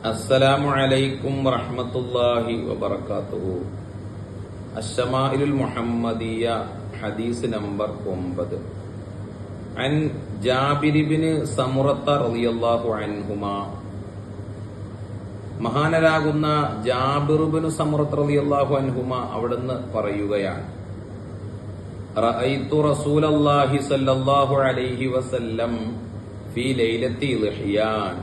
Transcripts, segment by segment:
അസ്സലാമു അലൈക്കും വറഹ്മത്തുള്ളാഹി വബറകാതുഹു. അശ്ശമാഇലുൽ മുഹമ്മദിയ ഹദീസ് നമ്പർ 9. അൻ ജാബിർ ഇബ്നു സമുറത്ത റളിയല്ലാഹു അൻഹുമാ, മഹാനരാകുന്ന ജാബിർ ഇബ്നു സമുറത്ത റളിയല്ലാഹു അൻഹുമാ അവിടുന്ന് പറയുകയാണ്, റഅയ്തു റസൂലല്ലാഹി സ്വല്ലല്ലാഹു അലൈഹി വസല്ലം ഫീ ലൈലത്തി ളിഹ്യാൻ.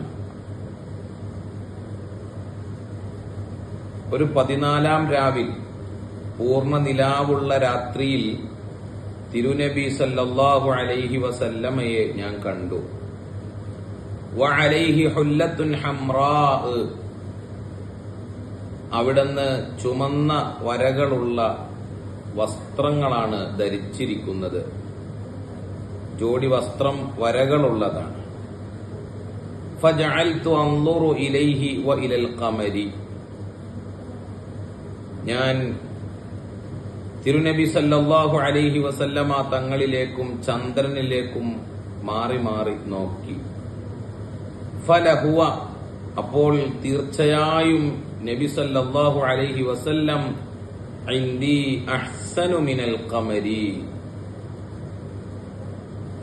ഒരു 14-ാം രാവിൽ പൂർണ്ണ നിലാവുള്ള രാത്രിയിൽ തിരുനബി സല്ലല്ലാഹു അലൈഹി വസല്ലമയെ ഞാൻ കണ്ടു. വഅലൈഹി ഹുല്ലത്തുൻ ഹംറാ, അവിടുന്ന് ചുമന്ന വരകളുള്ള വസ്ത്രങ്ങളാണ് ധരിച്ചിരിക്കുന്നത്. ജോഡി വസ്ത്രം വരകളുള്ളതാണ്. ഫജഅൽതു അൻളുറു ഇലൈഹി വ ഇലൽ ഖമരി, ഞാൻ തിരുനബി സല്ലല്ലാഹു അലൈഹി വസല്ലമ തങ്ങളിലേക്കും ചന്ദ്രനിലേക്കും മാറി മാറി നോക്കി. ഫലഹുവ, അപ്പോൾ തീർച്ചയായും നബി സല്ലല്ലാഹു അലൈഹി വസല്ലം ഇൻദി അഹ്സനു മിനൽ ഖമരി,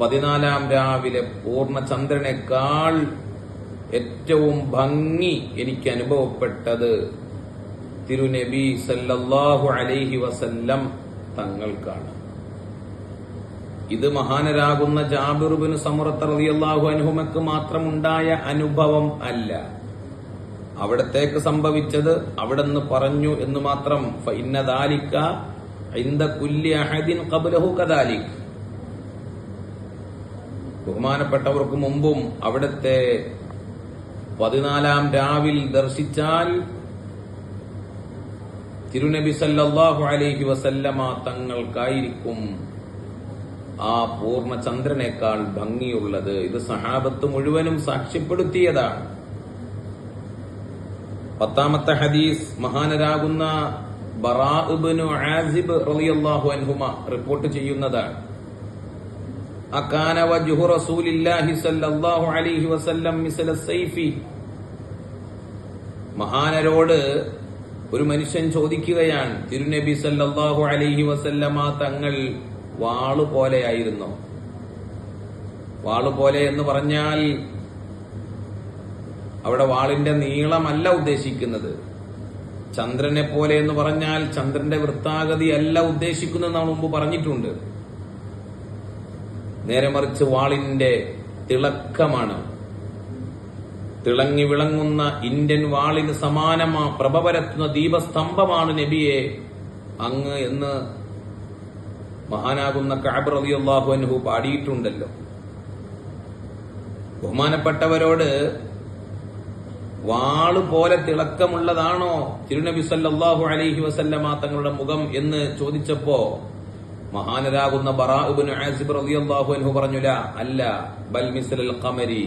14-ാം രാവിലെ പൂർണ്ണ ചന്ദ്രനേക്കാൾ ഏറ്റവും ഭംഗി എനിക്ക് അനുഭവപ്പെട്ടത് തിരുനബി സല്ലല്ലാഹു അലൈഹി വസല്ലം തങ്ങൾക്കാണ്. ഇത് മഹാനരാകുന്ന ജാബിർ ഇബ്നു സമുറത്ത റളിയല്ലാഹു അൻഹുമക്ക് മാത്രമുണ്ടായ അനുഭവം അല്ല, അവിടത്തേക്ക് സംഭവിച്ചത് അവിടെന്ന് പറഞ്ഞു എന്ന് മാത്രം. ഫഇന്ന ദാലിക ഇൻദ കുല്ലി അഹദിൻ ഖബ്ലഹു കദാലിക്, ബഹുമാനപ്പെട്ടവർക്ക് മുമ്പും അവിടത്തെ 14-ാം രാവിൽ ദർശിച്ചാൽ തിരുനബി സല്ലല്ലാഹു അലൈഹി വസല്ലമ തങ്ങൾക്കായിരിക്കും ആ പൂർണ്ണ ചന്ദ്രനേക്കാൾ ഭംഗിയുള്ളത്. ഇത് സഹാബത്ത് മുഴുവനും സാക്ഷ്യപ്പെടുത്തിയതാണ്. 10-ാമത്തെ ഹദീസ് മഹാനരാകുന്ന ബറാ ഇബ്നു ആസിബ് റളിയല്ലാഹു അൻഹുമ റിപ്പോർട്ട് ചെയ്യുന്നതാണ്. അകാന വജ്ഹു റസൂലില്ലാഹി സല്ലല്ലാഹു അലൈഹി വസല്ലം മിസ്ല സൈഫി, മഹാനരോട് ഒരു മനുഷ്യൻ ചോദിക്കുകയാണ്, തിരുനബി സല്ലല്ലാഹു അലൈഹി വസല്ലമ തങ്ങൾ വാള് പോലെയായിരുന്നോ? വാള് പോലെ എന്ന് പറഞ്ഞാൽ അവിടെ വാളിന്റെ നീളമല്ല ഉദ്ദേശിക്കുന്നത്. ചന്ദ്രനെ പോലെ എന്ന് പറഞ്ഞാൽ ചന്ദ്രന്റെ വൃത്താകൃതി അല്ല ഉദ്ദേശിക്കുന്നത് നാം മുമ്പ് പറഞ്ഞിട്ടുണ്ട്. നേരെ മറിച്ച് വാളിന്റെ തിളക്കമാണ്. തിളങ്ങി വിളങ്ങുന്ന ഇന്ത്യൻ വാളിന് സമാനമാ പ്രഭ പരത്തുന്ന ദീപസ്തംഭമാണ് നബിയെ അങ്ങ് എന്ന് മഹാനാകുന്ന കഅബ് റളിയല്ലാഹു അൻഹു പാടിയിട്ടുണ്ടല്ലോ. ബഹുമാനപ്പെട്ടവരോട് വാള് പോലെ തിളക്കമുള്ളതാണോ തിരുനബി സല്ലല്ലാഹു അലൈഹി വസല്ലമ തങ്ങളുടെ മുഖം എന്ന് ചോദിച്ചപ്പോ മഹാനരാകുന്ന ബറാ ഇബ്നു ആസിബ് റളിയല്ലാഹു അൻഹു പറഞ്ഞില്ല, അല്ല, ബൽ മിസ്ലൽ ഖമരി,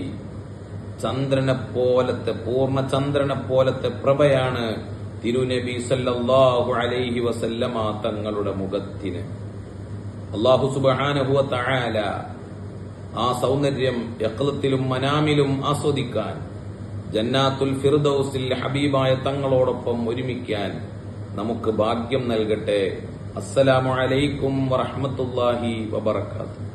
ചന്ദ്രനെ പോലത്തെ പൂർണ്ണ ചന്ദ്രനെ പോലത്തെ പ്രഭയാണ് തിരുനബി സല്ലല്ലാഹു അലൈഹി വസല്ലമ തങ്ങളുടെ മുഖത്തിന്. അല്ലാഹു സുബ്ഹാനഹു വ തആല ആ സൗന്ദര്യം യഖ്ലത്തിലും മനാമിലും ആസ്വദിക്കാൻ, ജന്നാത്തുൽ ഫിർദൗസിൽ ഹബീബായ തങ്ങളോടൊപ്പം ഒരുമിക്കാൻ നമുക്ക് ഭാഗ്യം നൽകട്ടെ. അസ്സലാമു അലൈക്കും വറഹ്മത്തുള്ളാഹി വബറകാതുഹു.